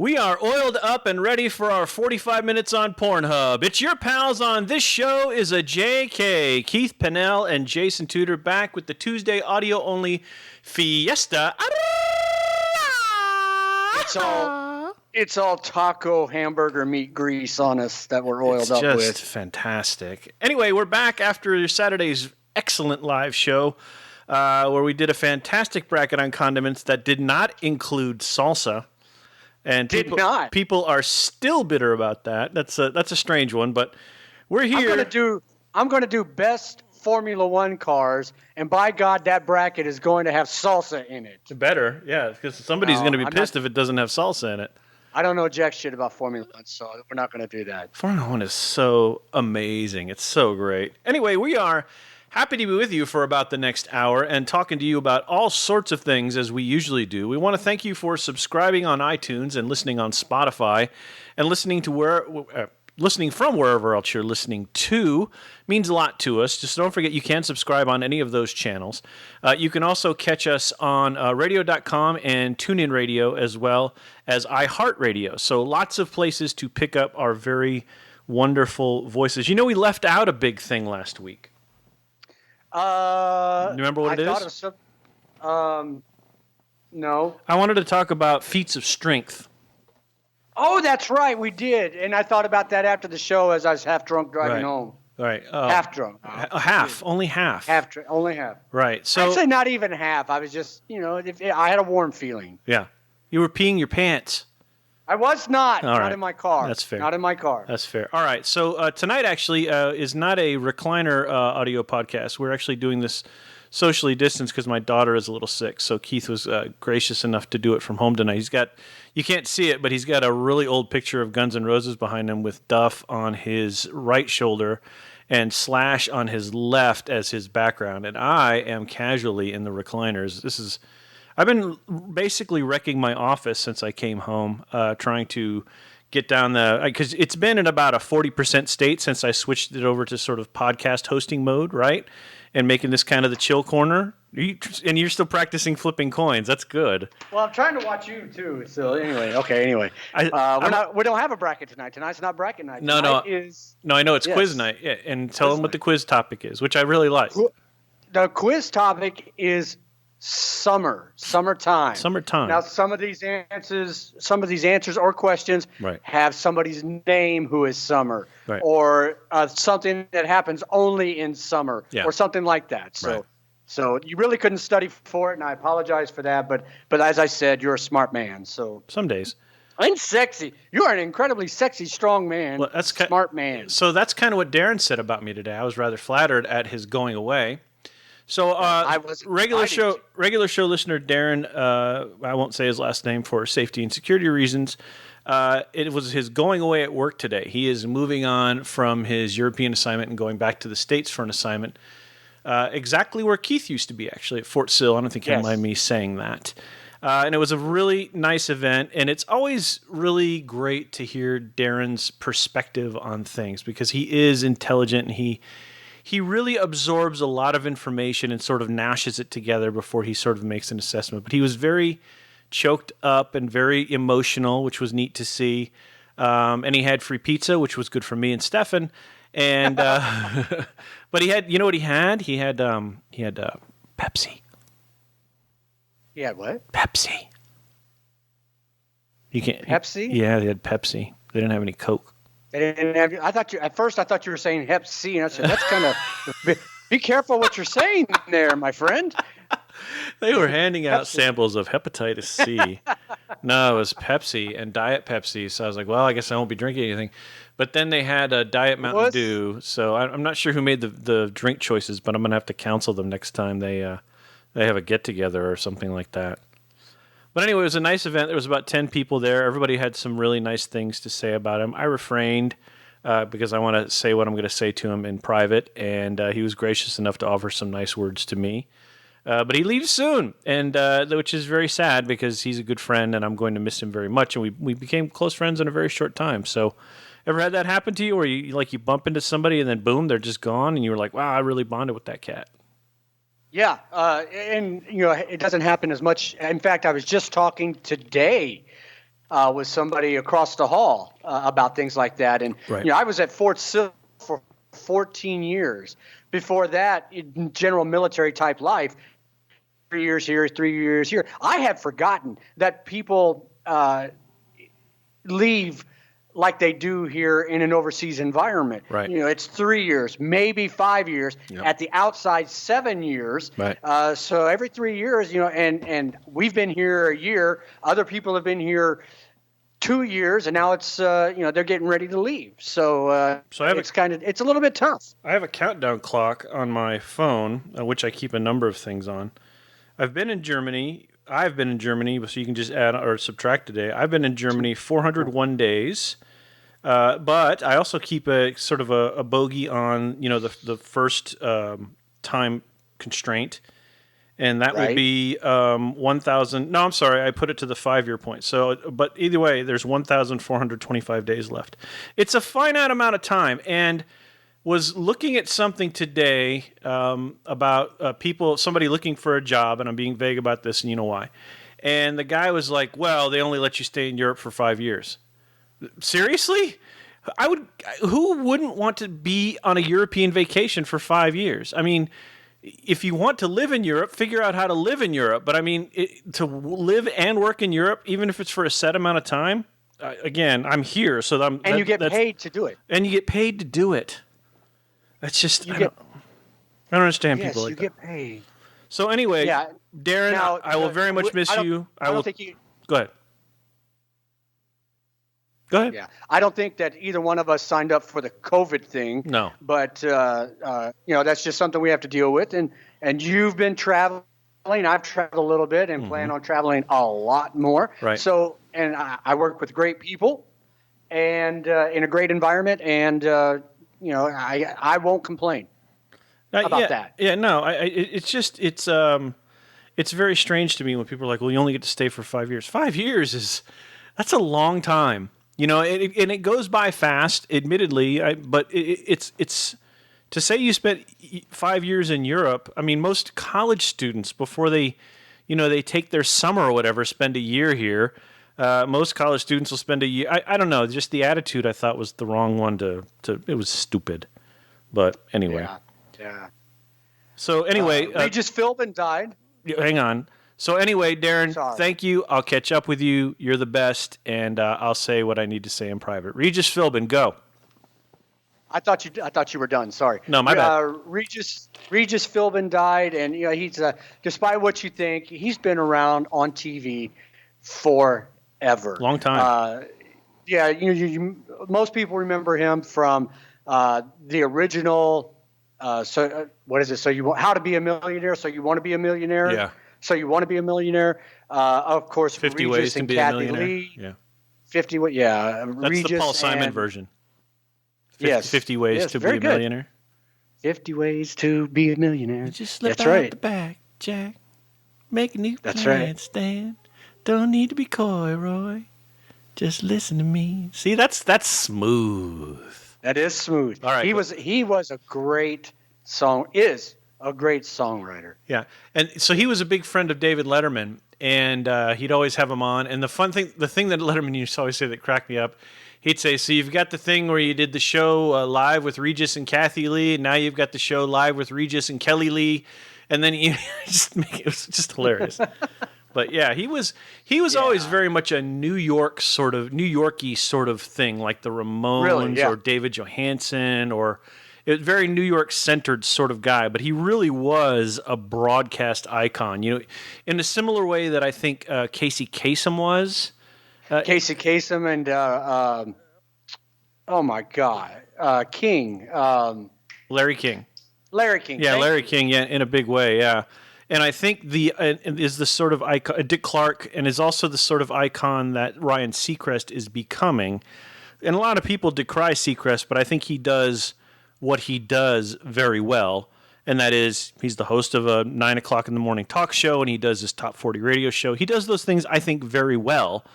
We are oiled up and ready for our 45 minutes on Pornhub. It's your pals on This Show is a JK. Keith Pennell and Jason Tudor back with the Tuesday audio-only Fiesta. It's all taco, hamburger, meat grease on us that we're oiled up with. It's just fantastic. Anyway, we're back after Saturday's excellent live show where we did a fantastic bracket on condiments that did not include salsa. And people are still bitter about that. That's a strange one, but we're here. I'm going to do best Formula One cars, and by God, that bracket is going to have salsa in it. Better, yeah, because somebody's going to be pissed if it doesn't have salsa in it. I don't know jack shit about Formula One, so we're not going to do that. Formula One is so amazing. It's so great. Anyway, we are happy to be with you for about the next hour and talking to you about all sorts of things as we usually do. We want to thank you for subscribing on iTunes and listening on Spotify and listening from wherever else you're listening to. Means a lot to us. Just don't forget you can subscribe on any of those channels. You can also catch us on radio.com and TuneIn Radio as well as iHeartRadio. So lots of places to pick up our very wonderful voices. You know, we left out a big thing last week. Remember what it is? No. I wanted to talk about feats of strength. Oh, that's right, we did. And I thought about that after the show as I was half drunk driving home. Right. Half drunk. Only half. Only half. Right. So I'd say not even half. I was just, I had a warm feeling. Yeah. You were peeing your pants. I was not. All right. Not in my car. That's fair. Not in my car. That's fair. All right. So tonight actually is not a recliner audio podcast. We're actually doing this socially distanced because my daughter is a little sick. So Keith was gracious enough to do it from home tonight. You can't see it, but he's got a really old picture of Guns N' Roses behind him with Duff on his right shoulder and Slash on his left as his background. And I am casually in the recliners. I've been basically wrecking my office since I came home, trying to get down because it's been in about a 40% state since I switched it over to sort of podcast hosting mode, right? And making this kind of the chill corner. And you're still practicing flipping coins. That's good. Well, I'm trying to watch you too. So anyway, we don't have a bracket tonight. Tonight's not bracket night. No, I know it's quiz night. Yeah, and tell them what the quiz topic is, which I really like. The quiz topic is summertime. Now, some of these answers or questions have somebody's name who is summer, or something that happens only in summer, or something like that. So you really couldn't study for it, and I apologize for that. But as I said, you're a smart man. So some days. And sexy. You are an incredibly sexy, strong man. Well, that's smart man. So that's kind of what Darren said about me today. I was rather flattered at his going away. So regular show listener Darren, I won't say his last name for safety and security reasons. It was his going away at work today. He is moving on from his European assignment and going back to the States for an assignment. Exactly where Keith used to be, actually, at Fort Sill. I don't think he'll mind me saying that. And it was a really nice event, and it's always really great to hear Darren's perspective on things because he is intelligent and he really absorbs a lot of information and sort of gnashes it together before he sort of makes an assessment. But he was very choked up and very emotional, which was neat to see. And he had free pizza, which was good for me and Stefan. And but he had, you know what he had? He had Pepsi. He had what? Pepsi. Pepsi? Yeah, they had Pepsi. They didn't have any Coke. They didn't have. At first I thought you were saying Hep C, and I said that's kind of. Be careful what you're saying there, my friend. They were handing out samples of hepatitis C. No, it was Pepsi and Diet Pepsi. So I was like, well, I guess I won't be drinking anything. But then they had a Diet Mountain Dew. So I'm not sure who made the drink choices, but I'm going to have to counsel them next time they have a get-together or something like that. But anyway, it was a nice event. There was about 10 people there. Everybody had some really nice things to say about him. I refrained because I want to say what I'm going to say to him in private, and he was gracious enough to offer some nice words to me. But he leaves soon, and which is very sad because he's a good friend, and I'm going to miss him very much. And we became close friends in a very short time. So, ever had that happen to you, where you bump into somebody and then boom, they're just gone, and you were like, wow, I really bonded with that cat? Yeah, and it doesn't happen as much. In fact, I was just talking today with somebody across the hall about things like that. And I was at Fort Sill for 14 years. Before that, in general military type life, 3 years here, 3 years here. I had forgotten that people leave like they do here in an overseas environment. Right. It's 3 years, maybe 5 years, at the outside 7 years. Right. So every 3 years, and we've been here a year. Other people have been here 2 years, and now it's they're getting ready to leave. So it's a little bit tough. I have a countdown clock on my phone, which I keep a number of things on. I've been in Germany, so you can just add or subtract a day. I've been in Germany 401 days, but I also keep a sort of a bogey on the first time constraint, and that would be 1,000. No, I'm sorry, I put it to the 5-year point. So, but either way, there's 1,425 days left. It's a finite amount of time, and was looking at something today about somebody looking for a job, and I'm being vague about this, and you know why. And the guy was like, well, they only let you stay in Europe for 5 years. Seriously? Who wouldn't want to be on a European vacation for 5 years? I mean, if you want to live in Europe, figure out how to live in Europe. But I mean, to live and work in Europe, even if it's for a set amount of time, again, I'm here. So you get paid to do it. And you get paid to do it. That's just, I don't understand people like that. Yes, you get paid. So anyway, Darren, now, I will very much miss you. I don't think you... Go ahead. Go ahead. Yeah, I don't think that either one of us signed up for the COVID thing. No. But, that's just something we have to deal with. And you've been traveling. I've traveled a little bit and plan on traveling a lot more. Right. So, and I work with great people and in a great environment, and I won't complain about that. Yeah, no, it's very strange to me when people are like, well, you only get to stay for 5 years. 5 years that's a long time, and it goes by fast, admittedly. But it's to say you spent 5 years in Europe. I mean, most college students before they take their summer or whatever, spend a year here. Most college students will spend a year. I don't know. Just the attitude I thought was the wrong one to. It was stupid. But anyway. Yeah. So anyway. Regis Philbun died. Hang on. So anyway, Darren, thank you. I'll catch up with you. You're the best. And I'll say what I need to say in private. Regis Philbun, go. I thought you were done. Sorry. No, my bad. Regis Philbun died, and he's despite what you think, he's been around on TV forever. Long time. Most people remember him from the original. What is it? How to Be a Millionaire? So You Want to Be a Millionaire? Yeah. So You Want to Be a Millionaire? Of course, 50 Regis Ways to and Be Kathy a Millionaire. Lee. Yeah. 50. Yeah. That's Regis the Paul Simon version. 50 Ways to Be a Millionaire. 50 Ways to Be a Millionaire. You just slip out the back, Jack. Make a new plan, Stan. Don't need to be coy, Roy. Just listen to me. See, that's smooth. That is smooth. All right. He was a great songwriter. Yeah. And so he was a big friend of David Letterman, and he'd always have him on. And the thing that Letterman used to always say that cracked me up, he'd say, so you've got the thing where you did the show live with Regis and Kathy Lee, and now you've got the show live with Regis and Kelly Lee, and then it was just hilarious. But yeah, he was always very much a New Yorky sort of thing, like the Ramones or David Johansen, or a very New York centered sort of guy. But he really was a broadcast icon, in a similar way that I think Casey Kasem was. Casey Kasem and oh my God, King, Larry King. Larry King. Yeah, Larry King. Yeah, in a big way. Yeah. And I think is the sort of icon, Dick Clark, and is also the sort of icon that Ryan Seacrest is becoming. And a lot of people decry Seacrest, but I think he does what he does very well, and that is he's the host of a 9 o'clock in the morning talk show, and he does his Top 40 radio show. He does those things, I think, very well.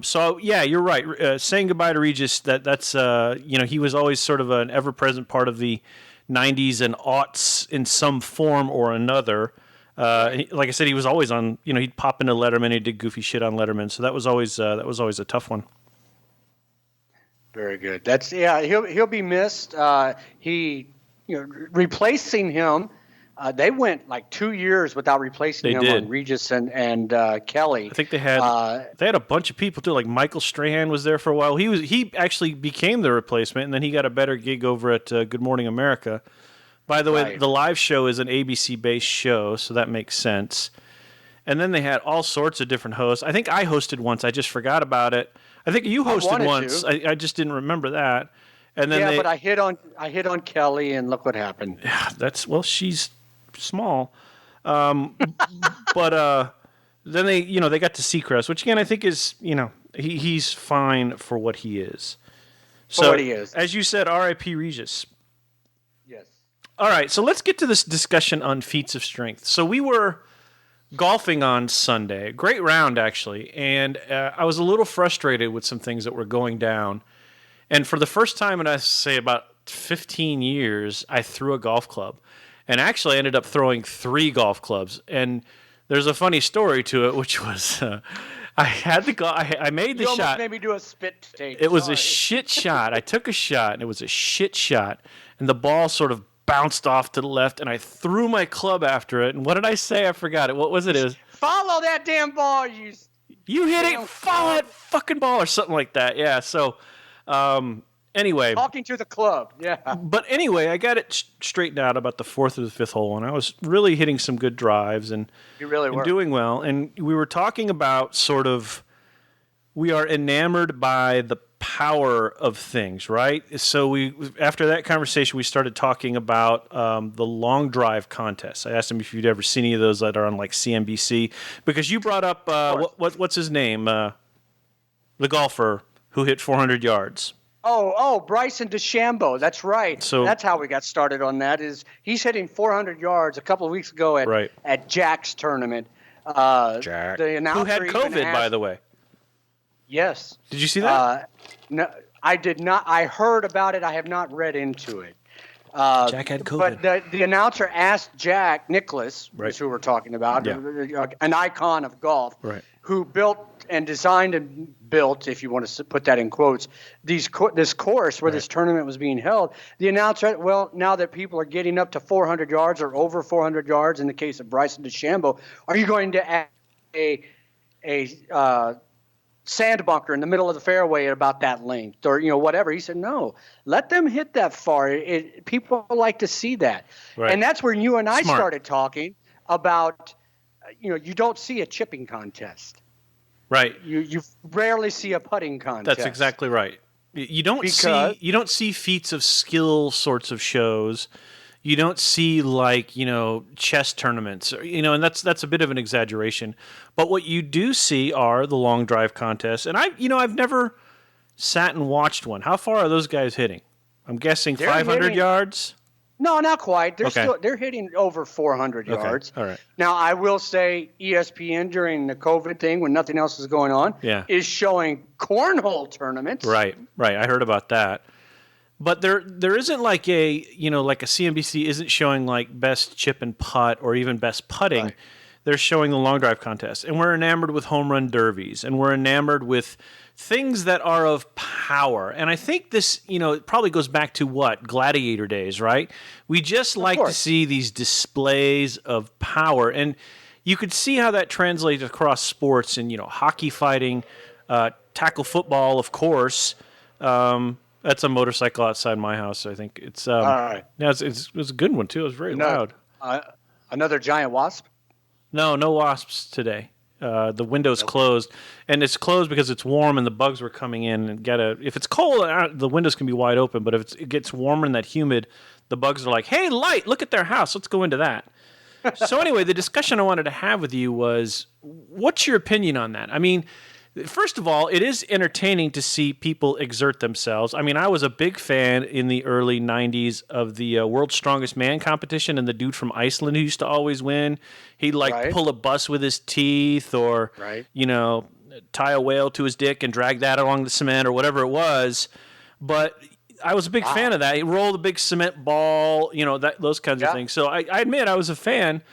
So yeah, you're right. Saying goodbye to Regis, that's he was always sort of an ever-present part of the 90s and aughts in some form or another. Like I said, he was always on. He'd pop into Letterman. He did goofy shit on Letterman. So that was always a tough one. Very good. He'll be missed. Replacing him. They went like 2 years without replacing him on Regis and Kelly. I think they had a bunch of people too. Like Michael Strahan was there for a while. He actually became the replacement, and then he got a better gig over at Good Morning America. By the way, the live show is an ABC-based show, so that makes sense. And then they had all sorts of different hosts. I think I hosted once. I just forgot about it. I think you hosted once. I just didn't remember that. And then but I hit on Kelly, and look what happened. Yeah, she's small. But then they got to Seacrest, which again I think is he's fine for what he is. For what he is, as you said, R.I.P. Regis. Yes. All right, so let's get to this discussion on feats of strength. So we were golfing on Sunday, great round actually, and I was a little frustrated with some things that were going down. And for the first time in, I say, about 15 years, I threw a golf club. And actually I ended up throwing 3 golf clubs. And there's a funny story to it, which was I had the I made the shot. You almost made me do a spit take. It was a shit shot. I took a shot, and it was a shit shot. And the ball sort of bounced off to the left, and I threw my club after it. And what did I say? I forgot it. What was it? It was, follow that damn ball, you hit it. Follow that fucking ball or something like that. Yeah, so... Anyway, talking to the club, yeah. But anyway, I got it straightened out about the 4th or the 5th hole, and I was really hitting some good drives, and you really were doing well. And we were talking about sort of we are enamored by the power of things, right? So after that conversation, we started talking about the long drive contests. I asked him if you'd ever seen any of those that are on like CNBC, because you brought up what's his name, the golfer who hit 400 yards. Oh, Bryson DeChambeau. That's right. So that's how we got started on that. Is he's hitting 400 yards a couple of weeks ago at Jack's tournament. Jack, who had COVID, by the way. Yes. Did you see that? No, I did not. I heard about it. I have not read into it. Jack had COVID. But the announcer asked Jack Nicklaus, who we're talking about, an icon of golf, who built and designed and built, if you want to put that in quotes, this course where this tournament was being held. The announcer, well, now that people are getting up to 400 yards or over 400 yards in the case of Bryson DeChambeau, are you going to add a sand bunker in the middle of the fairway at about that length or whatever? He said, no, let them hit that far. People like to see that. And that's where you and I started talking about, you don't see a chipping contest. Right. You rarely see a putting contest. That's exactly right. You don't see feats of skill sorts of shows. You don't see like, chess tournaments, and that's a bit of an exaggeration. But what you do see are the long drive contests. And I've never sat and watched one. How far are those guys hitting? I'm guessing 500 yards. No, not quite. They're hitting over 400 yards. All right. Now, I will say ESPN during the COVID thing, when nothing else is going on, is showing cornhole tournaments. Right. I heard about that. But there isn't like a CNBC isn't showing like best chip and putt or even best putting. Right. They're showing the long drive contest. And we're enamored with home run derbies. And we're enamored with things that are of power. And I think this, it probably goes back to gladiator days, right? We just like to see these displays of power. And you could see how that translates across sports and, hockey fighting, tackle football, of course. That's a motorcycle outside my house. I think it's all right. Yeah, it was a good one too. It was very loud. Another giant wasp? No wasps today. The window's closed, and it's closed because it's warm and the bugs were coming in. And if it's cold, the windows can be wide open. But if it gets warmer and that humid, the bugs are like, "Hey, light! Look at their house. Let's go into that." So anyway, the discussion I wanted to have with you was, what's your opinion on that? I mean, first of all, it is entertaining to see people exert themselves. I mean, I was a big fan in the early 90s of the World's Strongest Man competition, and the dude from Iceland who used to always win. He'd pull a bus with his teeth or, tie a whale to his dick and drag that along the cement or whatever it was. But I was a big fan of that. He rolled a big cement ball, those kinds of things. So I admit I was a fan.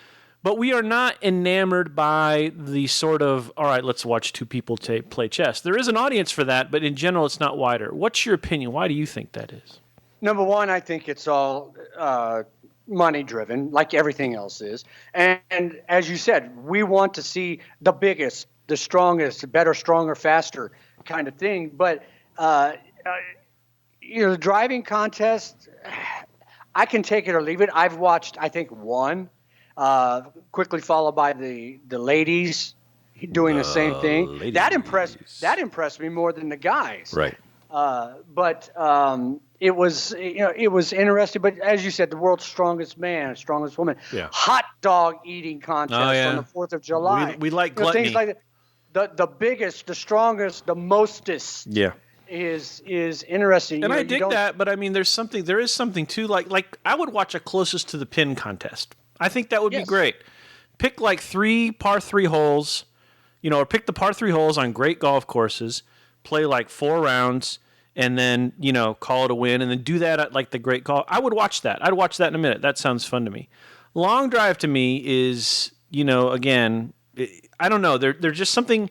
But we are not enamored by the sort of, all right, let's watch two people play chess. There is an audience for that, but in general, it's not wider. What's your opinion? Why do you think that is? Number one, I think it's all money driven, like everything else is. And as you said, we want to see the biggest, the strongest, better, stronger, faster kind of thing. But, the driving contest, I can take it or leave it. I've watched, I think, one, quickly followed by the ladies doing the same thing. Ladies. That impressed me more than the guys. Right. But it was interesting. But as you said, the world's strongest man, strongest woman, hot dog eating contest on the 4th of July. We like gluttony. Things like that. The biggest, the strongest, the mostest. Yeah. Is interesting. And I dig that, but I mean, there is something too. Like I would watch a closest to the pin contest. I think that would be great. Pick like 3 par 3 holes, or pick the par 3 holes on great golf courses. Play like 4 rounds. And then, call it a win, and then do that at like the great call. I would watch that. I'd watch that in a minute. That sounds fun to me. Long drive to me is, again, I don't know. There's just something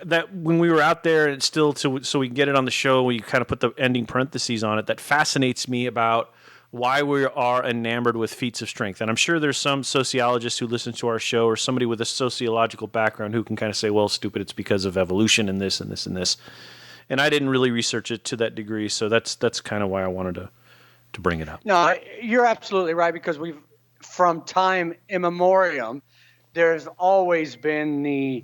that when we were out there, and still so we can get it on the show, we kind of put the ending parentheses on it, that fascinates me about why we are enamored with feats of strength. And I'm sure there's some sociologist who listens to our show or somebody with a sociological background who can kind of say, well, stupid, it's because of evolution and this and this and this. And I didn't really research it to that degree, so that's kind of why I wanted to bring it up. No, you're absolutely right, because from time immemorial, there's always been the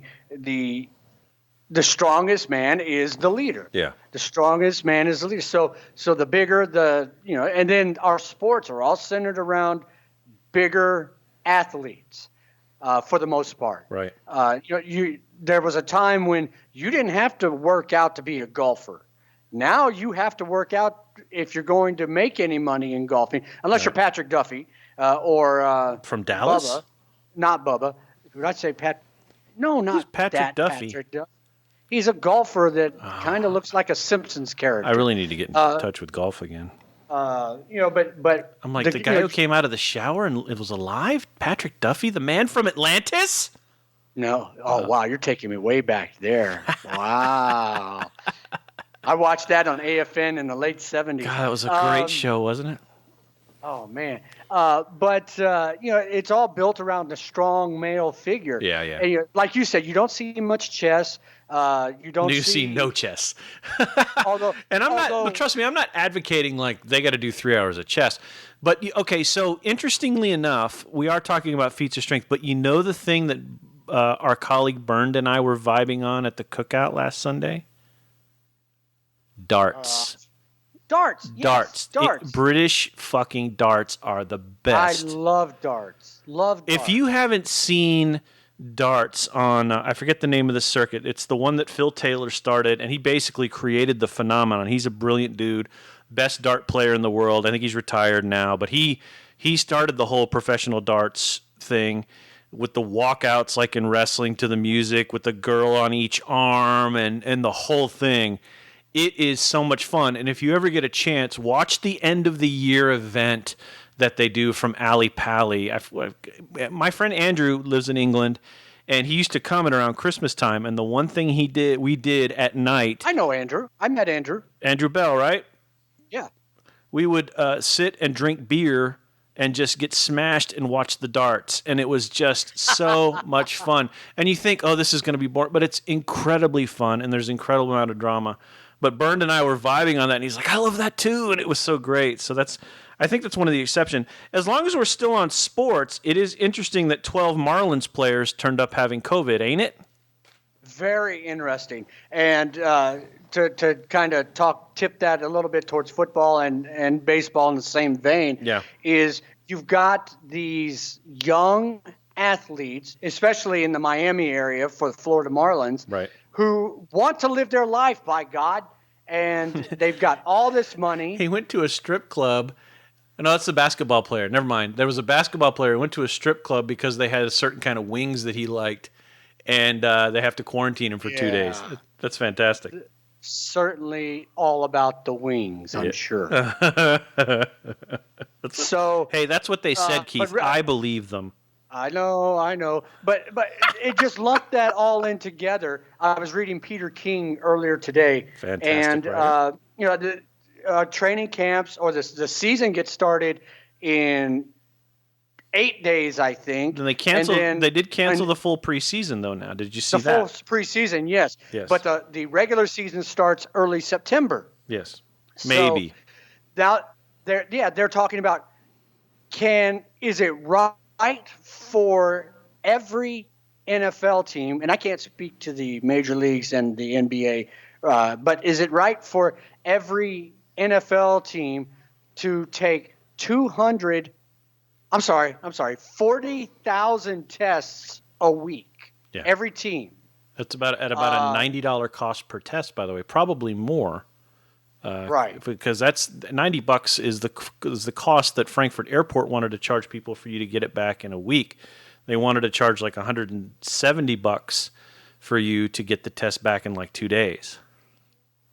strongest man is the leader. Yeah. The strongest man is the leader. So the bigger and then our sports are all centered around bigger athletes, for the most part. Right. There was a time when you didn't have to work out to be a golfer. Now you have to work out if you're going to make any money in golfing, unless you're Patrick Duffy or from Dallas. Bubba. Not Bubba. Did I say Pat? No, not Who's Patrick Duffy. Patrick Duffy. He's a golfer that kind of looks like a Simpsons character. I really need to get in touch with golf again. But I'm like the guy who came out of the shower and it was alive. Patrick Duffy, the man from Atlantis. No. Oh, wow. You're taking me way back there. Wow. I watched that on AFN in the late 70s. God, that was a great show, wasn't it? Oh, man. But it's all built around the strong male figure. Yeah, yeah. And, like you said, you don't see much chess. You see no chess. But trust me, I'm not advocating like they got to do 3 hours of chess. But, okay, so interestingly enough, we are talking about feats of strength, but the thing that our colleague Bernd and I were vibing on at the cookout last Sunday? Darts. Darts. Darts. British fucking darts are the best. I love darts. If you haven't seen darts on, I forget the name of the circuit. It's the one that Phil Taylor started, and he basically created the phenomenon. He's a brilliant dude, best dart player in the world. I think he's retired now, but he started the whole professional darts thing with the walkouts like in wrestling to the music with the girl on each arm and the whole thing. It is so much fun. And if you ever get a chance, watch the end of the year event that they do from Ali Pali. My friend Andrew lives in England, and he used to come at around Christmas time. And the one thing we did at night. I know Andrew. I met Andrew. Andrew Bell, right? Yeah. We would sit and drink beer and just get smashed and watch the darts. And it was just so much fun. And you think, oh, this is going to be boring. But it's incredibly fun, and there's an incredible amount of drama. But Bernd and I were vibing on that, and he's like, I love that too. And it was so great. So I think that's one of the exceptions. As long as we're still on sports, it is interesting that 12 Marlins players turned up having COVID, ain't it? Very interesting. And to kind of tip that a little bit towards football and baseball in the same vein, is you've got these young athletes, especially in the Miami area for the Florida Marlins, right, who want to live their life, by God, and they've got all this money. He went to a strip club. No, that's a basketball player. Never mind. There was a basketball player who went to a strip club because they had a certain kind of wings that he liked, and they have to quarantine him for 2 days. That's fantastic. Certainly all about the wings, I'm sure. Hey, that's what they said, Keith. I believe them. I know, but it just lumped that all in together. I was reading Peter King earlier today, fantastic and the training camps or the season gets started in 8 days, I think. Then they canceled. They did cancel the full preseason though. Now, did you see that? The full preseason, yes. Yes. But the regular season starts early September. Yes. Maybe. So now they're talking about is it right for every NFL team, and I can't speak to the major leagues and the NBA, but is it right for every NFL team to take 40,000 tests a week? Yeah. Every team. That's about a $90 cost per test, by the way, probably more. Right. Because that's $90 is the cost that Frankfurt Airport wanted to charge people for you to get it back in a week. They wanted to charge like $170 for you to get the test back in like 2 days.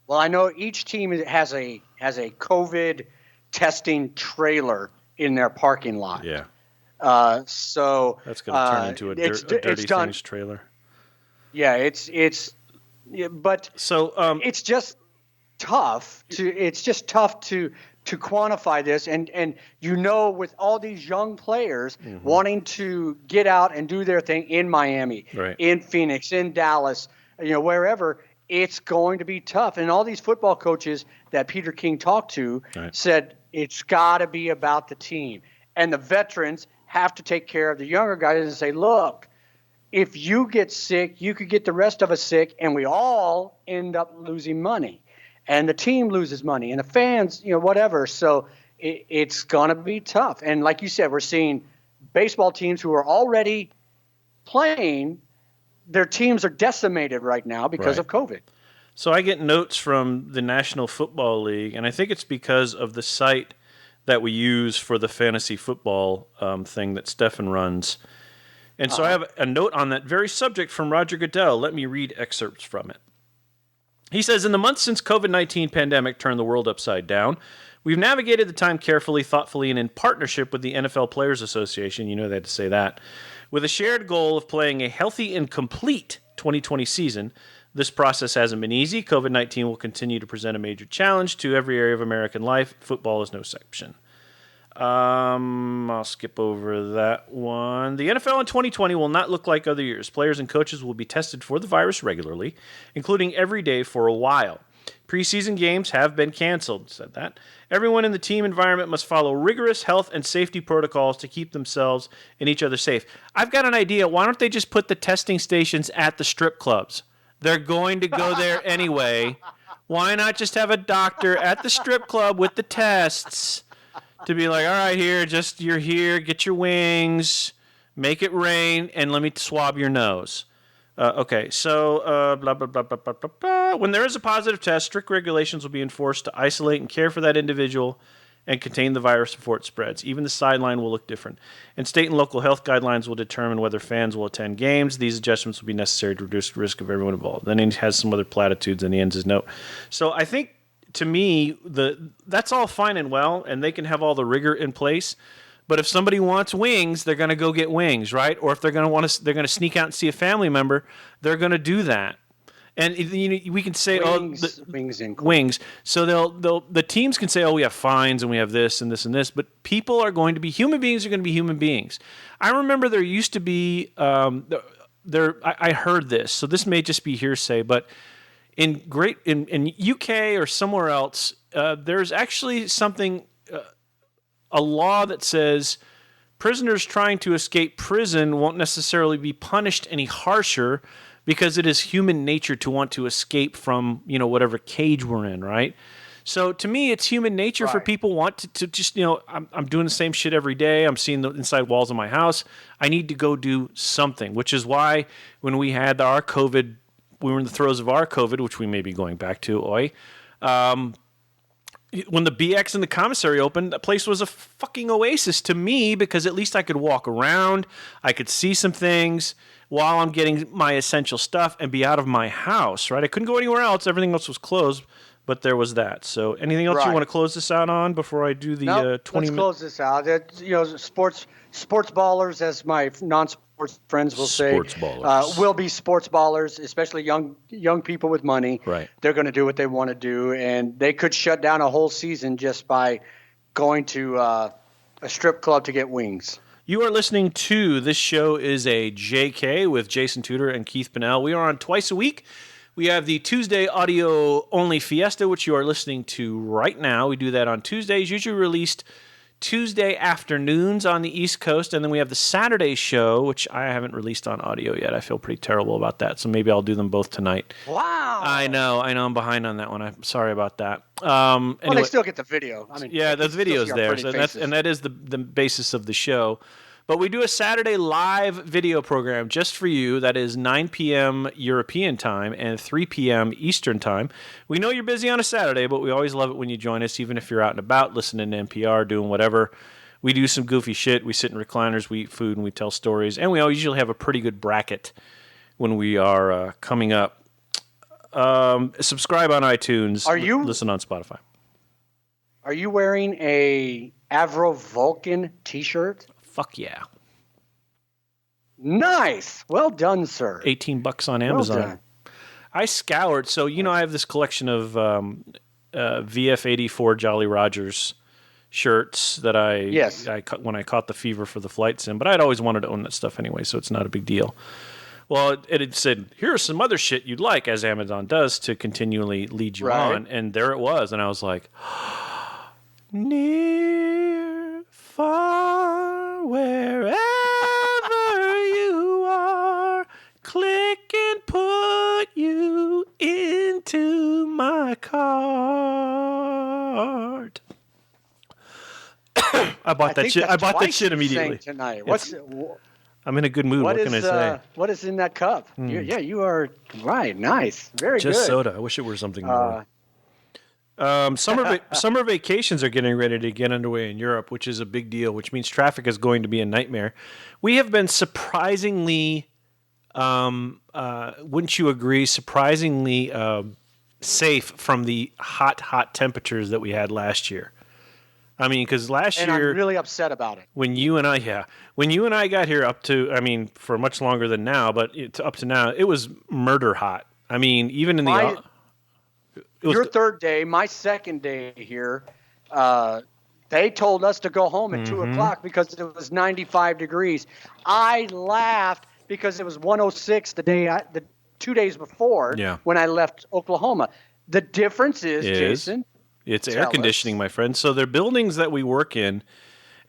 Well, I know each team has a COVID testing trailer in their parking lot. Yeah. So that's going to turn into a dirty things trailer. Yeah, it's just tough to quantify this, and with all these young players wanting to get out and do their thing in Miami, right, in Phoenix, in Dallas, wherever, it's going to be tough. And all these football coaches that Peter King talked to said it's got to be about the team, and the veterans have to take care of the younger guys and say, look, if you get sick, you could get the rest of us sick, and we all end up losing money. And the team loses money, and the fans, whatever. So it's going to be tough. And like you said, we're seeing baseball teams who are already playing, their teams are decimated right now because of COVID. So I get notes from the National Football League, and I think it's because of the site that we use for the fantasy football thing that Stefan runs. And so I have a note on that very subject from Roger Goodell. Let me read excerpts from it. He says, in the months since COVID-19 pandemic turned the world upside down, we've navigated the time carefully, thoughtfully, and in partnership with the NFL Players Association, they had to say that, with a shared goal of playing a healthy and complete 2020 season. This process hasn't been easy. COVID-19 will continue to present a major challenge to every area of American life. Football is no exception. I'll skip over that one. The NFL in 2020 will not look like other years. Players and coaches will be tested for the virus regularly, including every day for a while. Preseason games have been canceled, said that. Everyone in the team environment must follow rigorous health and safety protocols to keep themselves and each other safe. I've got an idea. Why don't they just put the testing stations at the strip clubs? They're going to go there anyway. Why not just have a doctor at the strip club with the tests? To be like, all right, you're here, get your wings, make it rain, and let me swab your nose. Okay, so blah, blah, blah, blah, blah, blah, blah. When there is a positive test, strict regulations will be enforced to isolate and care for that individual and contain the virus before it spreads. Even the sideline will look different. And state and local health guidelines will determine whether fans will attend games. These adjustments will be necessary to reduce the risk of everyone involved. Then he has some other platitudes, and he ends his note. So I think, to me, that's all fine and well, and they can have all the rigor in place. But if somebody wants wings, they're going to go get wings, right? Or if they're going to sneak out and see a family member, they're going to do that. And we can say, wings. So the teams can say, oh, we have fines and we have this and this and this. But human beings are going to be human beings. I remember there used to be I heard this, so this may just be hearsay, but in UK or somewhere else, there's actually something, a law that says prisoners trying to escape prison won't necessarily be punished any harsher because it is human nature to want to escape from, whatever cage we're in, right? So to me, it's human nature for people want to just, I'm doing the same shit every day. I'm seeing the inside walls of my house. I need to go do something, which is why when we had our COVID, we were in the throes of our COVID, which we may be going back to, when the BX and the commissary opened, that place was a fucking oasis to me because at least I could walk around, I could see some things while I'm getting my essential stuff and be out of my house, right? I couldn't go anywhere else. Everything else was closed. But there was that. So anything else you want to close this out on before I do the 20 minutes? Let's close this out. Sports ballers, as my non-sports friends will say, will be sports ballers, especially young people with money. Right. They're going to do what they want to do, and they could shut down a whole season just by going to a strip club to get wings. You are listening to This Show is a JK with Jason Tudor and Keith Pinnell. We are on twice a week. We have the Tuesday audio-only Fiesta, which you are listening to right now. We do that on Tuesdays, usually released Tuesday afternoons on the East Coast. And then we have the Saturday show, which I haven't released on audio yet. I feel pretty terrible about that, so maybe I'll do them both tonight. Wow. I know. I'm behind on that one. I'm sorry about that. Anyway, well, they still get the video. Yeah, the video's there, so that is the basis of the show. But we do a Saturday live video program just for you. That is 9 p.m. European time and 3 p.m. Eastern time. We know you're busy on a Saturday, but we always love it when you join us, even if you're out and about, listening to NPR, doing whatever. We do some goofy shit. We sit in recliners, we eat food, and we tell stories. And we usually have a pretty good bracket when we are coming up. Subscribe on iTunes. Listen on Spotify. Are you wearing a Avro Vulcan t-shirt? Fuck yeah. Nice. Well done, sir. $18 on Amazon. Well done. I scoured. So, I have this collection of VF-84 Jolly Rogers shirts that I when I caught the fever for the flight sim. But I'd always wanted to own that stuff anyway, so it's not a big deal. Well, it had said, here's some other shit you'd like, as Amazon does, to continually lead you on. And there it was. And I was like, near, far, wherever you are, click and put you into my cart. I bought that shit immediately. Tonight. I'm in a good mood. What can I say? What is in that cup? You are right. Nice. Very good. Just soda. I wish it were something more. Summer vacations are getting ready to get underway in Europe, which is a big deal, which means traffic is going to be a nightmare. We have been surprisingly, wouldn't you agree, surprisingly safe from the hot temperatures that we had last year. I mean, because last year... And I'm really upset about it. When you and I got here up to, for much longer than now, but up to now, it was murder hot. I mean, even in your third day, my second day here, they told us to go home at 2 o'clock because it was 95 degrees. I laughed because it was 106 the 2 days before when I left Oklahoma. The difference is, Jason... It's air conditioning, my friend. So they're buildings that we work in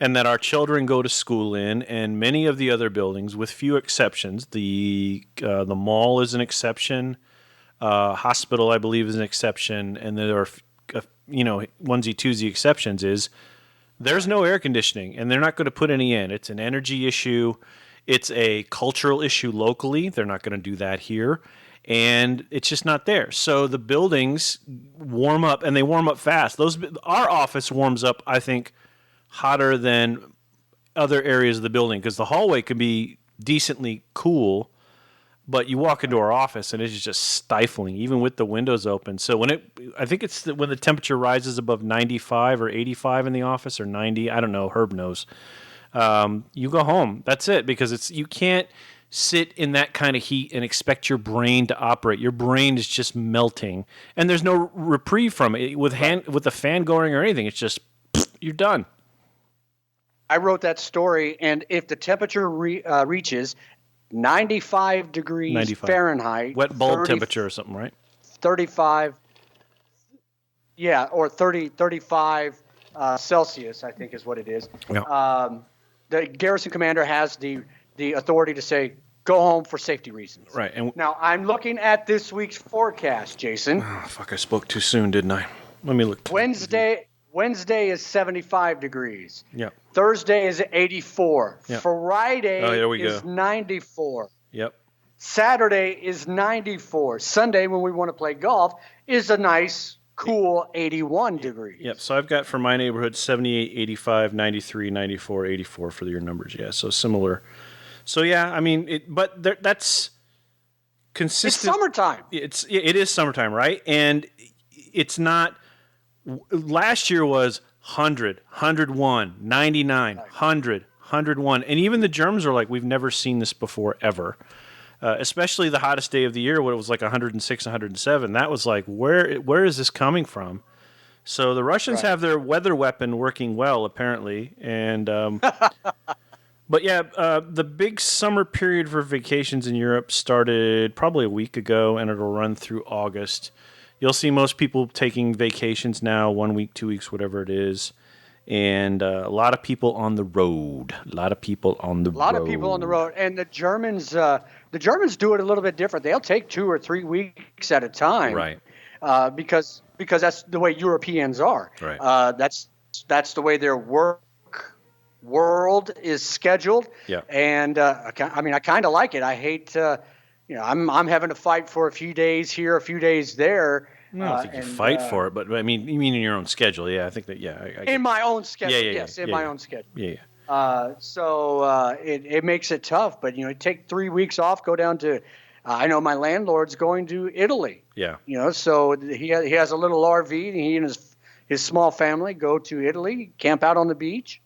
and that our children go to school in, and many of the other buildings, with few exceptions. The mall is an exception. Hospital, I believe, is an exception. And there are, onesie-twosie exceptions is there's no air conditioning, and they're not going to put any in. It's an energy issue. It's a cultural issue locally. They're not going to do that here. And it's just not there. So the buildings warm up, and they warm up fast. Our office warms up, I think, hotter than other areas of the building because the hallway can be decently cool, but you walk into our office and it's just stifling, even with the windows open. So I think it's when the temperature rises above 95 or 85 in the office, or 90. I don't know. Herb knows. You go home. That's it, because you can't sit in that kind of heat and expect your brain to operate. Your brain is just melting, and there's no reprieve from it with the fan going or anything. It's just you're done. I wrote that story, and if the temperature reaches 95 degrees Fahrenheit, wet bulb temperature or something, right? 35, or 35 Celsius, I think is what it is. Yeah. The garrison commander has the authority to say, go home for safety reasons. Right. And now, I'm looking at this week's forecast, Jason. Oh, fuck, I spoke too soon, didn't I? Let me look. Wednesday is 75 degrees. Yeah. Thursday is 84. Yep. Friday is 94. Yep. Saturday is 94. Sunday, when we want to play golf, is a nice, cool 81 degrees. Yep. So I've got for my neighborhood 78, 85, 93, 94, 84 for your numbers. Yeah. So similar. So yeah, I mean, that's consistent. It's summertime. It is summertime, right? And it's not. Last year was 100, 101, 99, 100, 101. And even the Germans are like, we've never seen this before, ever. Especially the hottest day of the year when it was like 106, 107. That was like, where is this coming from? So the Russians have their weather weapon working well, apparently. And but yeah, the big summer period for vacations in Europe started probably a week ago, and it'll run through August. You'll see most people taking vacations now, 1 week, 2 weeks, whatever it is. And a lot of people on the road. A lot of people on the road. And the Germans do it a little bit different. They'll take 2 or 3 weeks at a time. Right. Because that's the way Europeans are. Right. That's the way their world is scheduled. Yeah. And I kind of like it. I hate I'm having to fight for a few days here, a few days there. I don't think you fight for it, but I mean, you mean in your own schedule? Yeah, I think that. Yeah, in my own schedule. In my own schedule. So it makes it tough, but take 3 weeks off, go down to. I know my landlord's going to Italy. Yeah. So he has a little RV, and he and his small family go to Italy, camp out on the beach.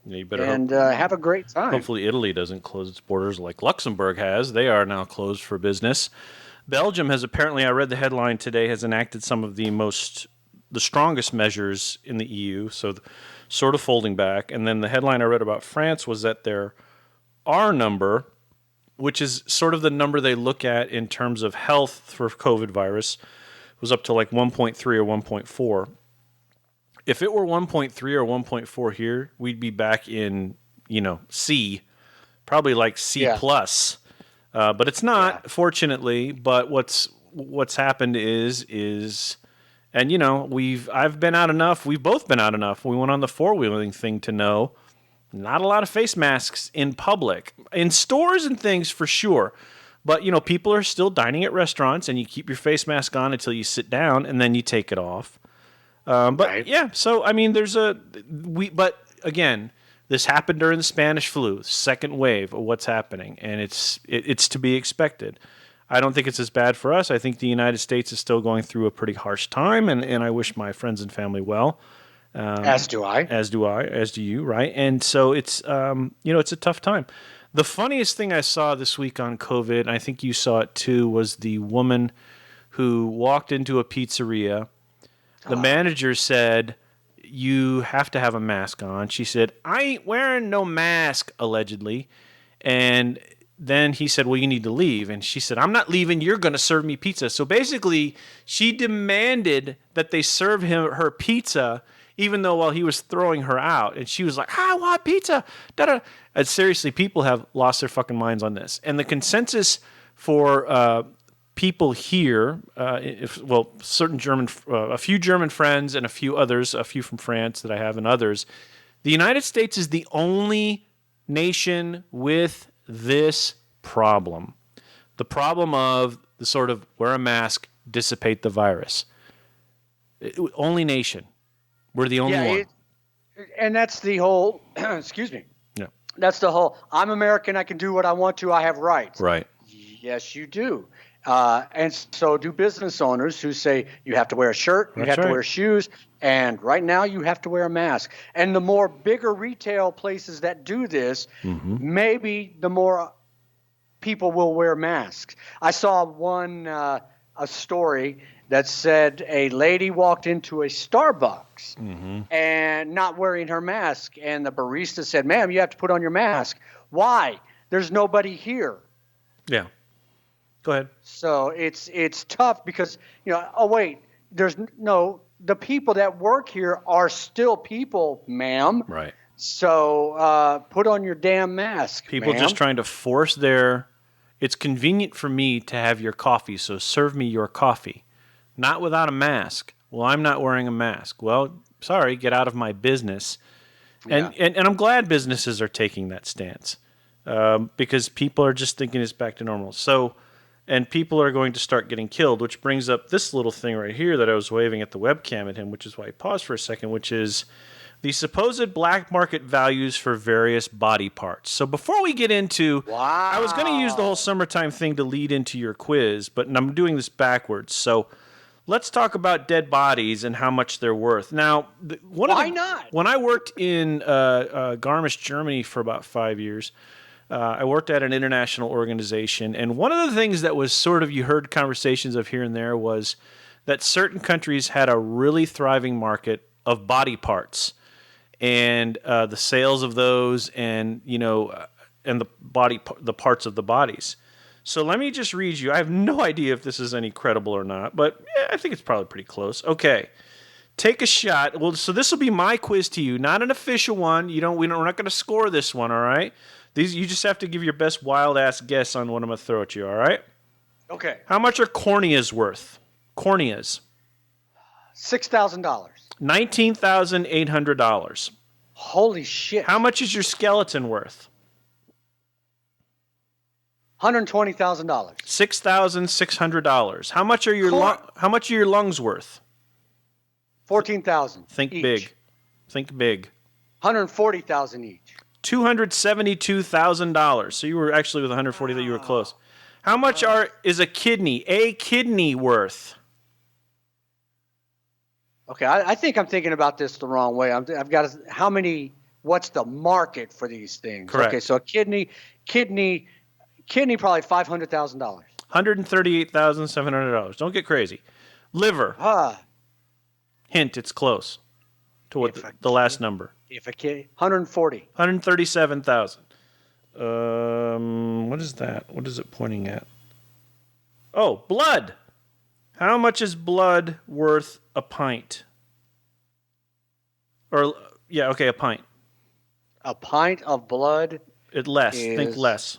Yeah, you better have a great time. Hopefully Italy doesn't close its borders like Luxembourg has. They are now closed for business. Belgium has apparently, I read the headline today, has enacted some of the strongest measures in the EU, so sort of folding back. And then the headline I read about France was that their R number, which is sort of the number they look at in terms of health for COVID virus, was up to like 1.3 or 1.4. If it were 1.3 or 1.4 here, we'd be back in, C, probably like C plus. But it's not, fortunately. But what's happened is, and I've been out enough. We've both been out enough. We went on the 4-wheeling thing to know not a lot of face masks in public, in stores and things for sure. But people are still dining at restaurants, and you keep your face mask on until you sit down, and then you take it off. So I mean, but again, this happened during the Spanish flu, second wave of what's happening, and it's to be expected. I don't think it's as bad for us. I think the United States is still going through a pretty harsh time, and I wish my friends and family well. As do I. As do you, right? And so it's it's a tough time. The funniest thing I saw this week on COVID, and I think you saw it too, was the woman who walked into a pizzeria. The manager said, you have to have a mask on. She said, I ain't wearing no mask, allegedly. And then he said, well, you need to leave. And she said, I'm not leaving. You're going to serve me pizza. So basically, she demanded that they serve her pizza, even though while he was throwing her out. And she was like, I want pizza. Da-da. And seriously, people have lost their fucking minds on this. And the consensus for people here, a few German friends and a few others, a few from France that I have and others, the United States is the only nation with this problem. The problem of the sort of wear a mask, dissipate the virus. Only nation. We're the only one. And that's the whole, excuse me. Yeah. That's the whole, I'm American, I can do what I want to, I have rights. Right. Yes, you do. And so do business owners who say you have to wear a shirt, you have to wear shoes, and right now you have to wear a mask. And the more bigger retail places that do this, maybe the more people will wear masks. I saw a story that said a lady walked into a Starbucks and not wearing her mask, and the barista said, ma'am, you have to put on your mask. Why? There's nobody here. Yeah. Go ahead. So it's tough because, the people that work here are still people, ma'am. Right. So put on your damn mask, people ma'am. Just trying to force it's convenient for me to have your coffee, so serve me your coffee. Not without a mask. Well, I'm not wearing a mask. Well, sorry, get out of my business. And I'm glad businesses are taking that stance because people are just thinking it's back to normal. So, and people are going to start getting killed, which brings up this little thing right here that I was waving at the webcam at him, which is why I paused for a second, which is the supposed black market values for various body parts. So before we get into, I was going to use the whole summertime thing to lead into your quiz, but I'm doing this backwards. So let's talk about dead bodies and how much they're worth. Now, why not? When I worked in Garmisch, Germany for about 5 years, I worked at an international organization, and one of the things that was sort of you heard conversations of here and there was that certain countries had a really thriving market of body parts, and the sales of those, and and the parts of the bodies. So let me just read you. I have no idea if this is any credible or not, but I think it's probably pretty close. Okay. Take a shot. Well, so this will be my quiz to you, not an official one. We're not going to score this one, all right? You just have to give your best wild-ass guess on what I'm going to throw at you, all right? Okay. How much are corneas worth? Corneas. $6,000. $19,800. Holy shit. How much is your skeleton worth? $120,000. $6,600. How much are your lungs worth? $14,000. Think each. big. Think big. $140,000 each. $272,000. So you were actually with 140 that you were close. How much is a kidney worth? Okay, I think I'm thinking about this the wrong way. I've got what's the market for these things? Correct. Okay, so a kidney probably $500,000. $138,700. Don't get crazy. Liver. Hint, it's close to what the last number. If a kid, 140. 137,000. What is that? What is it pointing at? Oh, blood. How much is blood worth a pint? A pint. A pint of blood? Think less.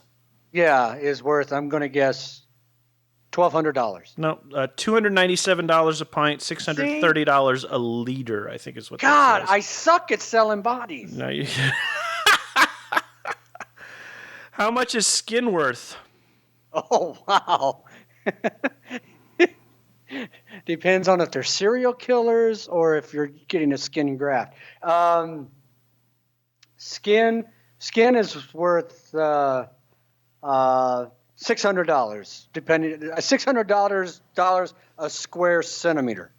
Yeah, is worth, I'm going to guess, $1,200. No, $297 a pint, $630 a liter, I think is what God, that says. I suck at selling bodies. No, you... How much is skin worth? Oh, wow. Depends on if they're serial killers or if you're getting a skin graft. Skin is worth $600, depending. $600 a square centimeter.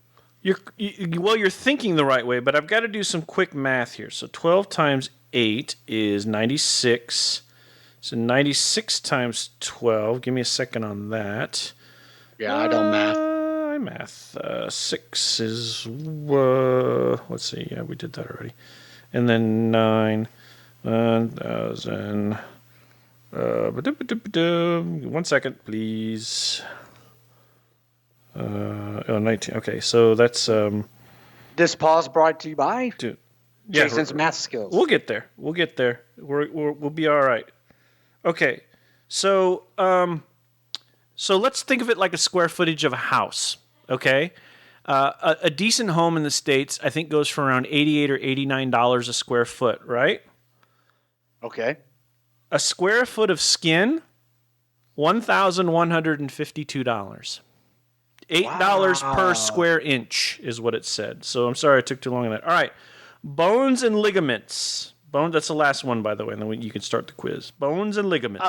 You're thinking the right way, but I've got to do some quick math here. So 12 times 8 is 96. So 96 times 12. Give me a second on that. Yeah, I don't math. I math. 6 is, let's see. Yeah, we did that already. And then 9, 1,000. 1 second, please. 19. Okay, so that's... This pause brought to you by Jason's math skills. We'll get there. We'll be all right. Okay, so let's think of it like a square footage of a house, okay? A decent home in the States, I think, goes for around $88 or $89 a square foot, right? Okay. A square foot of skin, $1,152. $8 per square inch is what it said. So I'm sorry I took too long on that. All right, bones and ligaments. That's the last one, by the way, and then you can start the quiz. Bones and ligaments.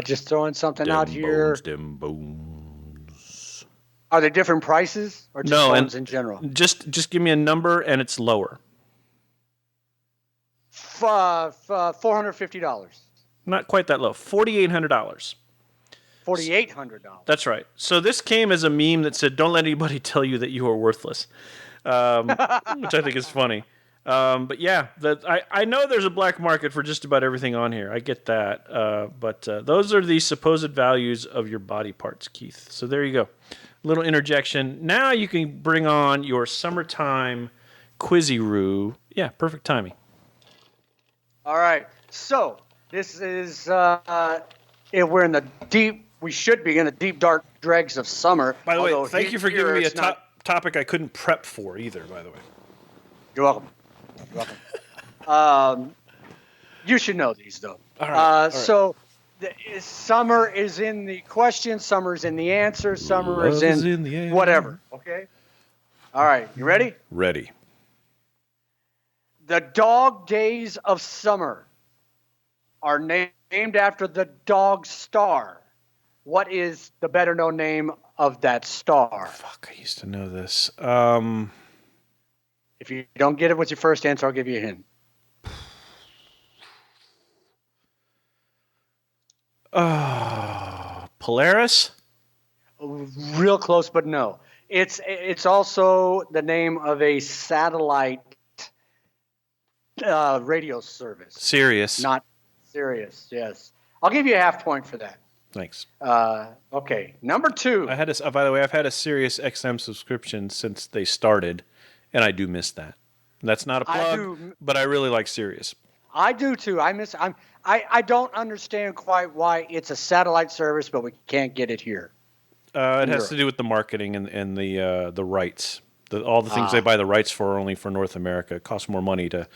Just throwing something out here. Them bones. Are they different prices or just bones in general? Just give me a number and it's lower. $450. Not quite that low. $4,800. $4,800. That's right. So this came as a meme that said, "Don't let anybody tell you that you are worthless," which I think is funny. But yeah, I know there's a black market for just about everything on here. I get that. But those are the supposed values of your body parts, Keith. So there you go. Little interjection. Now you can bring on your summertime quizzy-roo. Yeah, perfect timing. All right. So this is we're in the deep. We should be in the deep, dark dregs of summer. By the way, thank you for giving me a topic I couldn't prep for either. By the way, you're welcome. You should know these though. All right. So summer is in the question. Summer is in the answer. Summer is in the whatever. Okay. All right. You ready? Ready. The dog days of summer are named after the dog star. What is the better known name of that star? Fuck, I used to know this. If you don't get it with your first answer, I'll give you a hint. Polaris? Real close, but no. It's also the name of a satellite radio service. Sirius. Not Sirius, yes. I'll give you a half point for that. Thanks. Okay, number 2. By the way, I've had a Sirius XM subscription since they started, and I do miss that. That's not a plug, but I really like Sirius. I do too. I don't understand quite why it's a satellite service, but we can't get it here. It has to do with the marketing and the rights. All the things they buy the rights for are only for North America. It costs more money to.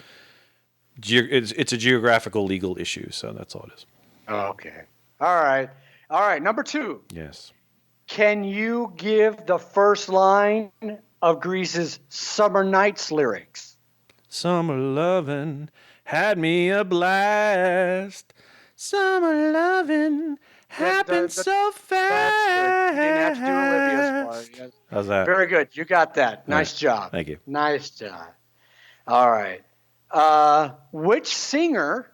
It's a geographical legal issue, so that's all it is. Okay. All right. Number 2. Yes. Can you give the first line of Grease's Summer Nights lyrics? Summer lovin' had me a blast. Summer lovin' happened so fast. That's good. You didn't have to do Olivia's part. How's that? Very good. You got that. Nice job. Thank you. Nice job. All right. Which singer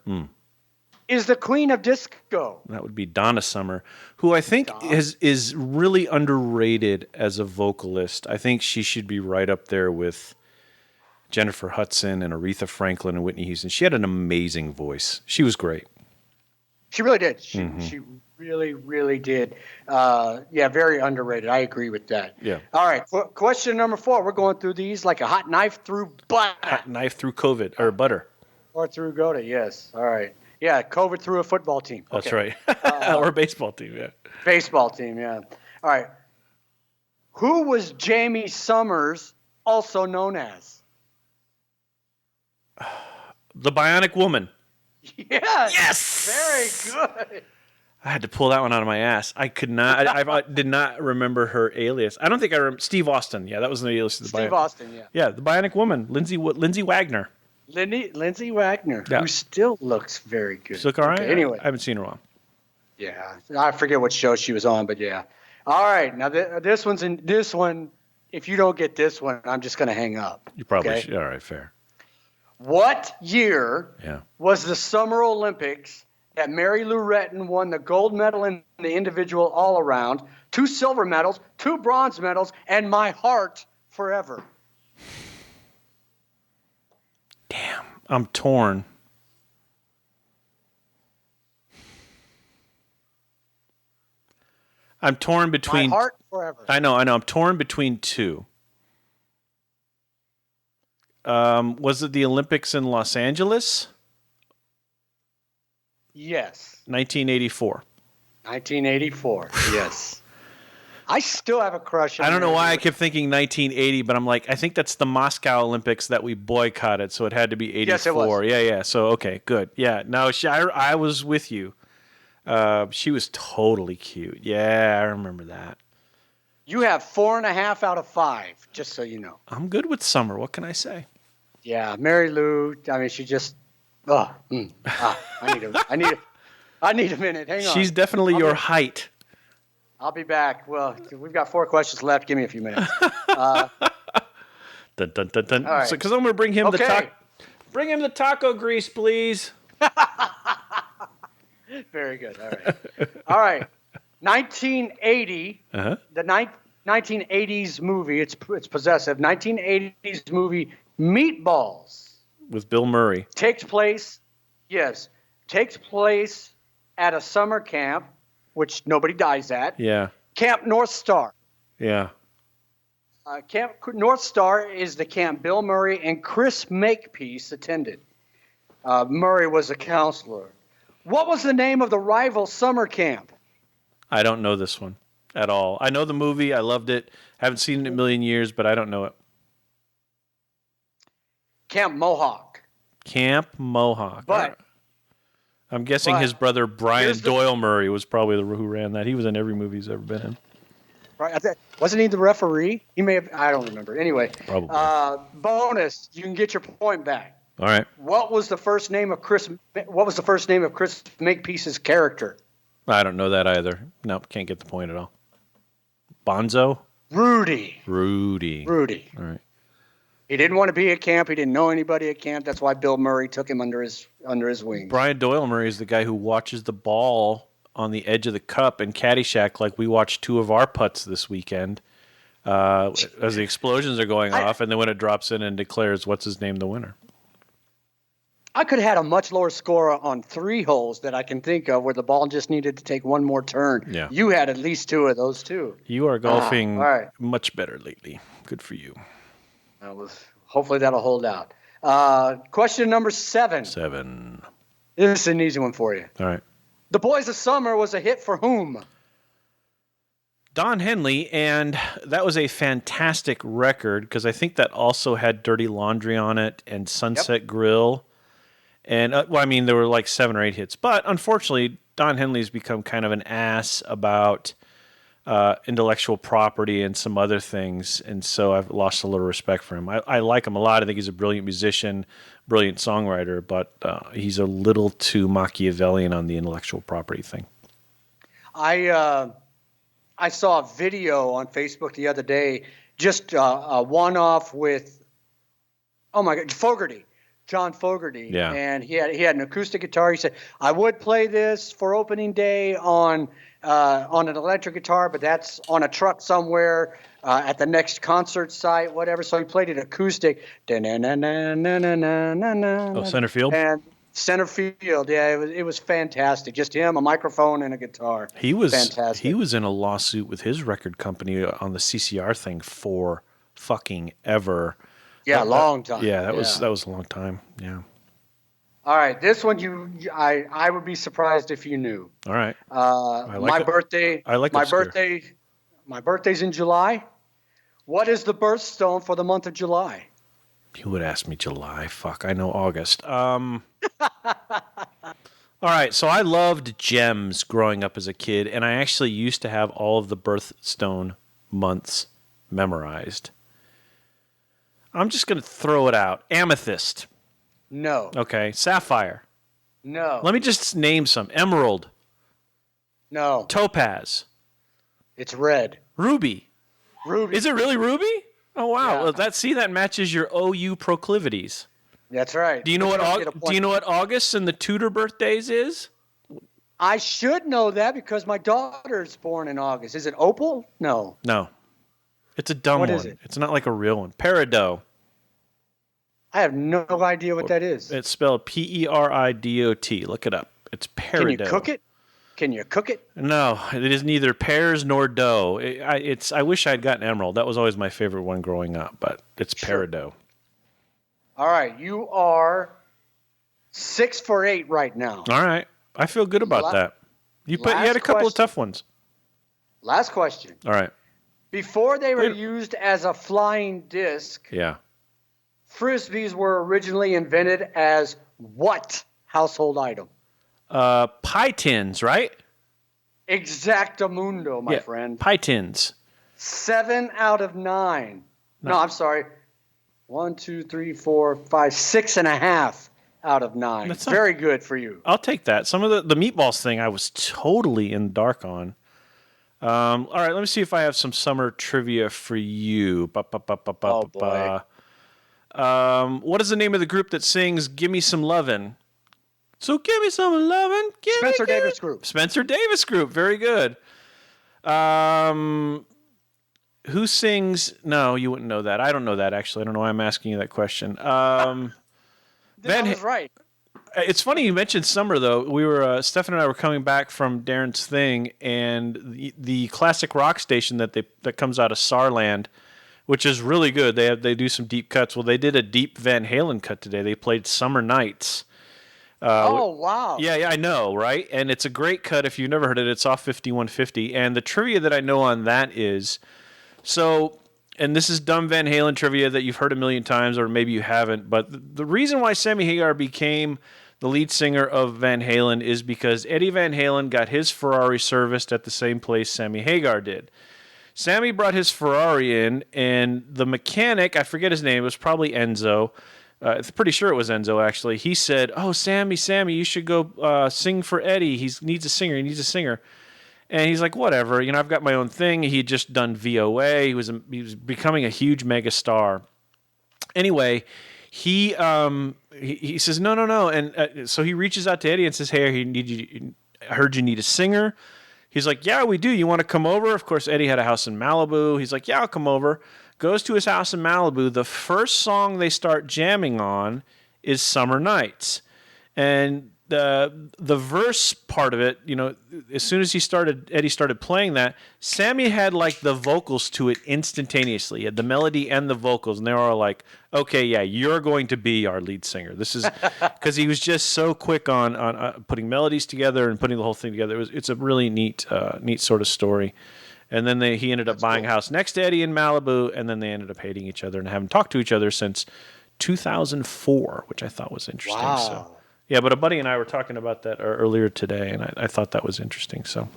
is the queen of disco? That would be Donna Summer, who I think is really underrated as a vocalist. I think she should be right up there with Jennifer Hudson and Aretha Franklin and Whitney Houston. She had an amazing voice. She was great. She really did. She really, really did. Very underrated. I agree with that. Yeah. All right. Question number 4. We're going through these like a hot knife through butter. Hot knife through COVID or butter. Or through Gouda, yes. All right. Yeah, COVID through a football team. That's right. Or a baseball team, yeah. Baseball team, yeah. All right. Who was Jamie Summers also known as? The Bionic Woman. Yes. Yes. Very good. I had to pull that one out of my ass. I could not. I did not remember her alias. I don't think I remember. Steve Austin. Yeah, that was the alias of the Bionic. Steve Austin, yeah. Yeah, the Bionic Woman. Lindsay Wagner. Lindsay Wagner, who still looks very good. She look all right? Okay, anyway. I haven't seen her on. Yeah. I forget what show she was on, but yeah. All right. Now, this one, if you don't get this one, I'm just going to hang up. You probably should. All right, fair. What year was the Summer Olympics that Mary Lou Retton won the gold medal in the individual all-around, 2 silver medals, 2 bronze medals, and my heart forever? Damn, I'm torn. I'm torn between. My heart forever. I know. I'm torn between 2. Was it the Olympics in Los Angeles? Yes. 1984. 1984. Yes. I still have a crush on I don't know why I kept thinking 1980, but I'm like, I think that's the Moscow Olympics that we boycotted, so it had to be 84. Yes, it was. Yeah. So, okay, good. Yeah, no, I was with you. She was totally cute. Yeah, I remember that. You have 4.5 out of 5, just so you know. I'm good with Summer. What can I say? Yeah, Mary Lou, I mean, she just, I need a minute. Hang on. She's definitely your height. I'll be back. Well, we've got 4 questions left. Give me a few minutes. Dun, dun, dun, dun. All right. So, because I'm going to bring him bring him the taco grease, please. Very good. All right. All right. 1980. The 1980s movie. It's possessive. 1980s movie Meatballs with Bill Murray takes place at a summer camp, which nobody dies at. Yeah. Camp North Star. Yeah. Camp North Star is the camp Bill Murray and Chris Makepeace attended. Murray was a counselor. What was the name of the rival summer camp? I don't know this one at all. I know the movie. I loved it. Haven't seen it in a million years, but I don't know it. Camp Mohawk. Camp Mohawk. But I'm guessing his brother Brian Doyle Murray was probably who ran that. He was in every movie he's ever been in. Right? Wasn't he the referee? He may have. I don't remember. Anyway, probably. Bonus. You can get your point back. All right. What was the first name of Chris Makepeace's character? I don't know that either. No, can't get the point at all. Bonzo? Rudy. All right. He didn't want to be at camp. He didn't know anybody at camp. That's why Bill Murray took him under his wings. Brian Doyle Murray is the guy who watches the ball on the edge of the cup in Caddyshack, like we watched 2 of our putts this weekend as the explosions are going off, and then when it drops in and declares what's his name the winner. I could have had a much lower score on 3 holes that I can think of where the ball just needed to take one more turn. Yeah. You had at least 2 of those too. You are golfing much better lately. Good for you. Hopefully that'll hold out. Question number 7. 7. This is an easy one for you. All right. The Boys of Summer was a hit for whom? Don Henley, and that was a fantastic record because I think that also had Dirty Laundry on it and Sunset Grill. And, there were like 7 or 8 hits. But unfortunately, Don Henley's become kind of an ass about intellectual property and some other things. And so I've lost a little respect for him. I like him a lot. I think he's a brilliant musician, brilliant songwriter, but he's a little too Machiavellian on the intellectual property thing. I saw a video on Facebook the other day, just a one-off with, Fogerty. John Fogerty, and he had an acoustic guitar. He said, "I would play this for opening day on an electric guitar, but that's on a truck somewhere at the next concert site, whatever." So he played it acoustic. Center field. And center field, it was fantastic. Just him, a microphone, and a guitar. He was fantastic. He was in a lawsuit with his record company on the CCR thing for fucking ever. Yeah, long time. Yeah, that was a long time. Yeah. All right, this one I would be surprised if you knew. All right. My birthday. My birthday's in July. What is the birthstone for the month of July? You would ask me July. Fuck, I know August. All right, so I loved gems growing up as a kid, and I actually used to have all of the birthstone months memorized. I'm just going to throw it out. Amethyst. No. Okay. Sapphire. No. Let me just name some. Emerald. No. Topaz. It's red. Ruby. Ruby. Is it really ruby? Oh, wow. Yeah. Well, that matches your OU proclivities. That's right. Do you know what August and the Tudor birthdays is? I should know that because my daughter's born in August. Is it Opal? No. No. It's a dumb one. What is it? It's not like a real one. Peridot. I have no idea what that is. It's spelled Peridot. Look it up. It's peridot. Can you cook it? Can you cook it? No, it is neither pears nor dough. I wish I'd gotten emerald. That was always my favorite one growing up, but it's peridot. All right, you are 6 for 8 right now. All right, I feel good about that. You had a couple of tough ones. Last question. All right. Before they were used as a flying disc, Frisbees were originally invented as what household item? Pie tins, right? Exactamundo, my friend. Pie tins. 7 out of 9. No, I'm sorry. 1, 2, 3, 4, 5, 6.5 out of 9. That's very good for you. I'll take that. Some of the meatballs thing I was totally in the dark on. All right, let me see if I have some summer trivia for you. Oh, boy. What is the name of the group that sings "Give Me Some Lovin'"? So give me some lovin'. Spencer Davis Group. Spencer Davis Group. Very good. Who sings? No, you wouldn't know that. I don't know that, actually. I don't know why I'm asking you that question. That was right. It's funny you mentioned summer, though. We were Stephen and I were coming back from Darren's thing, and the classic rock station that comes out of Saarland, which is really good. They do some deep cuts. Well, they did a deep Van Halen cut today. They played "Summer Nights." Oh, wow. Yeah, I know, right? And it's a great cut. If you've never heard it, it's off 5150. And the trivia that I know on that is, and this is dumb Van Halen trivia that you've heard a million times, or maybe you haven't, but the reason why Sammy Hagar became the lead singer of Van Halen is because Eddie Van Halen got his Ferrari serviced at the same place Sammy Hagar did. Sammy brought his Ferrari in, and the mechanic, I forget his name, it was probably Enzo. I'm pretty sure it was Enzo, actually. He said, "Oh, Sammy, you should go sing for Eddie. He needs a singer. And he's like, whatever, I've got my own thing. He had just done VOA. He was becoming a huge mega star. Anyway, he says, no. And so he reaches out to Eddie and says, hey, I heard you need a singer. He's like, yeah, we do. You want to come over? Of course, Eddie had a house in Malibu. He's like, yeah, I'll come over. Goes to his house in Malibu. The first song they start jamming on is Summer Nights. And the verse part of it, as soon as Eddie started playing that, Sammy had like the vocals to it instantaneously. He had the melody and the vocals, and they were all like, okay, yeah, you're going to be our lead singer. This is because he was just so quick on putting melodies together and putting the whole thing together. It's a really neat sort of story. And then he ended up buying a house next to Eddie in Malibu, and then they ended up hating each other and haven't talked to each other since 2004, which I thought was interesting. Wow. So. Yeah, but a buddy and I were talking about that earlier today, and I thought that was interesting. So,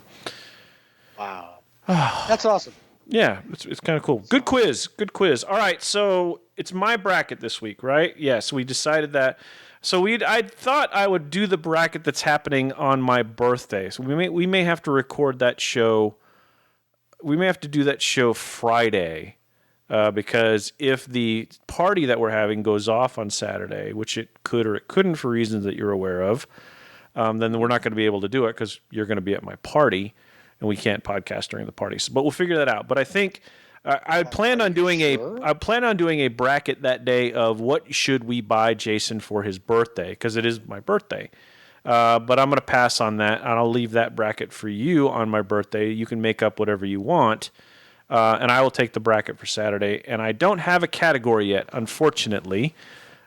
wow, that's awesome. Yeah, it's kind of cool. Good quiz. All right, so it's my bracket this week, right? Yes, we decided that. So I thought I would do the bracket that's happening on my birthday. So we may have to record that show. We may have to do that show Friday. Because if the party that we're having goes off on Saturday, which it could or it couldn't for reasons that you're aware of, then we're not going to be able to do it because you're going to be at my party, and we can't podcast during the party. But we'll figure that out. But I think I plan on doing a bracket that day of what should we buy Jason for his birthday, because it is my birthday. But I'm going to pass on that, and I'll leave that bracket for you on my birthday. You can make up whatever you want. And I will take the bracket for Saturday. And I don't have a category yet, unfortunately.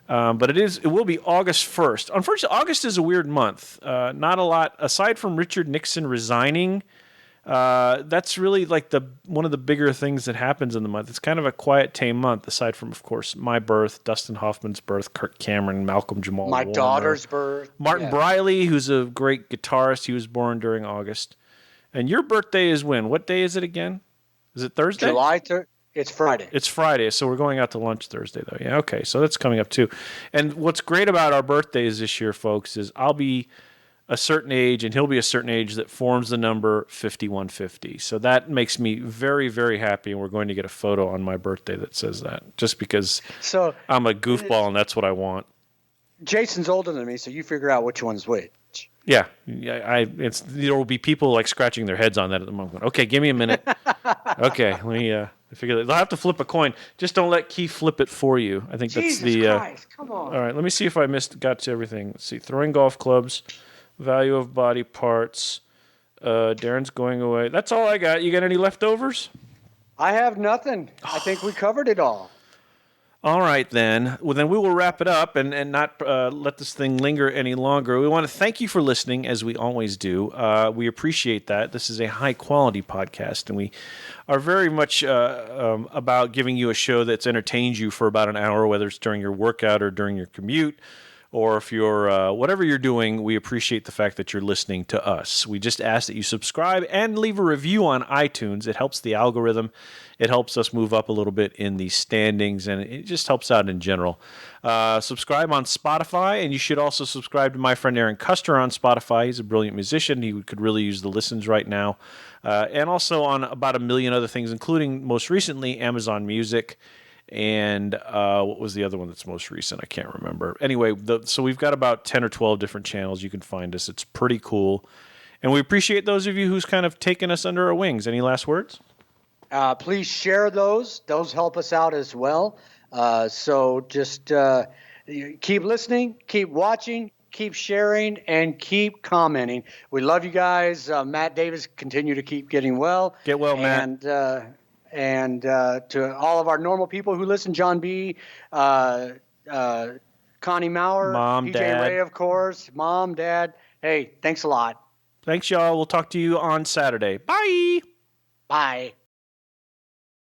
But it will be August 1st. Unfortunately, August is a weird month. Not a lot, aside from Richard Nixon resigning. That's really like one of the bigger things that happens in the month. It's kind of a quiet, tame month, aside from, of course, my birth, Dustin Hoffman's birth, Kirk Cameron, Malcolm Jamal My Warner, daughter's birth. Martin Briley, who's a great guitarist. He was born during August. And your birthday is when? What day is it again? Is it Thursday? July 3rd. It's Friday. It's Friday, so we're going out to lunch Thursday, though. Yeah, okay, so that's coming up, too. And what's great about our birthdays this year, folks, is I'll be a certain age, and he'll be a certain age that forms the number 5150. So that makes me very, very happy, and we're going to get a photo on my birthday that says that, just because I'm a goofball, and that's what I want. Jason's older than me, so you figure out which one's which. Yeah, there will be people like scratching their heads on that at the moment. Okay, give me a minute. Okay, let me figure that. They'll have to flip a coin. Just don't let Keith flip it for you. I think that's the. Jesus Christ, come on. All right, let me see if I got to everything. Let's see. Throwing golf clubs, value of body parts. Darren's going away. That's all I got. You got any leftovers? I have nothing. I think we covered it all. All right, then. Well, then we will wrap it up and not let this thing linger any longer. We want to thank you for listening, as we always do. We appreciate that. This is a high-quality podcast, and we are very much about giving you a show that's entertains you for about an hour, whether it's during your workout or during your commute, or if you're whatever you're doing. We appreciate the fact that you're listening to us. We just ask that you subscribe and leave a review on iTunes. It helps the algorithm. It helps us move up a little bit in the standings, and it just helps out in general. Subscribe on Spotify, and you should also subscribe to my friend Aaron Custer on Spotify. He's a brilliant musician. He could really use the listens right now. And also on about a million other things, including most recently Amazon Music. And what was the other one that's most recent? I can't remember. Anyway, so we've got about 10 or 12 different channels you can find us. It's pretty cool. And we appreciate those of you who's kind of taken us under our wings. Any last words? Please share those. Those help us out as well. So just keep listening, keep watching, keep sharing, and keep commenting. We love you guys. Matt Davis, continue to keep getting well. Get well, Matt. And to all of our normal people who listen, John B., Connie Maurer, Mom, PJ Dad. Ray, of course, Mom, Dad. Hey, thanks a lot. Thanks, y'all. We'll talk to you on Saturday. Bye. Bye.